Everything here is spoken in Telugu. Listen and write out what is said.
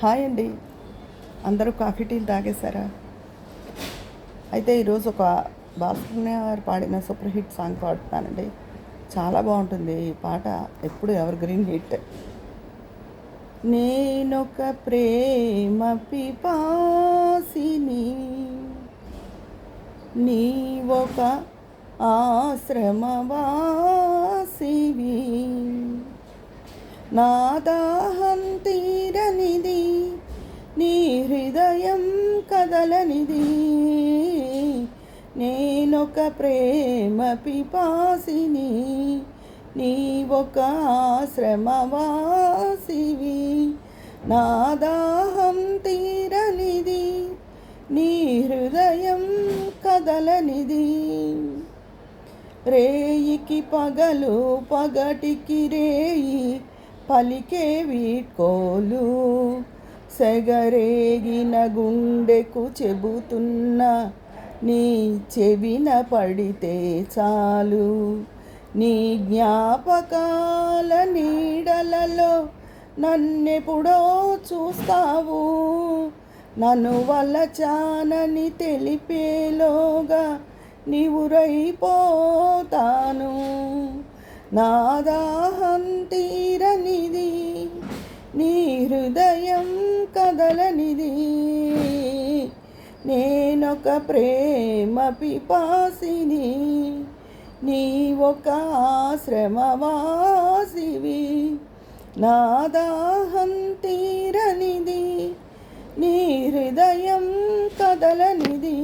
హాయ్ అండి. అందరూ కాఫీ టీలు తాగేశారా? అయితే ఈరోజు ఒక బాలసుబ్రహ్మణ్యం గారు పాడిన సూపర్ హిట్ సాంగ్ పాడుతున్నానండి. చాలా బాగుంటుంది ఈ పాట. ఎప్పుడు ఎవర్ గ్రీన్ హిట్. నేనొక ప్రేమ పిపాసిని, నీవొక ఆశ్రమవాసివి, నా దాహం తీరనిది, నీ హృదయం కదలనిది. నేనొక ప్రేమ పిపాసిని, నీవొక ఆశ్రమవాసివి, నా దాహం తీరనిది, నీ హృదయం కదలనిది. రేయికి పగలు, పగటికి రేయి, పలికే వీడ్కోలు, సెగరేగిన గుండెకు చెబుతున్న నీ చెవిన పడితే చాలు. నీ జ్ఞాపకాల నీడలలో నన్నెప్పుడో చూస్తావు, నన్ను వలచానని తెలిపేలోగా నివురైపోతాను. నా దాహం తీరనిది, నీ హృదయం కదలనిది. నేనొక ప్రేమ పిపాసిని, నీవొక ఆశ్రమవాసివి, నా దాహం తీరనిది, నీ హృదయం కదలనిది.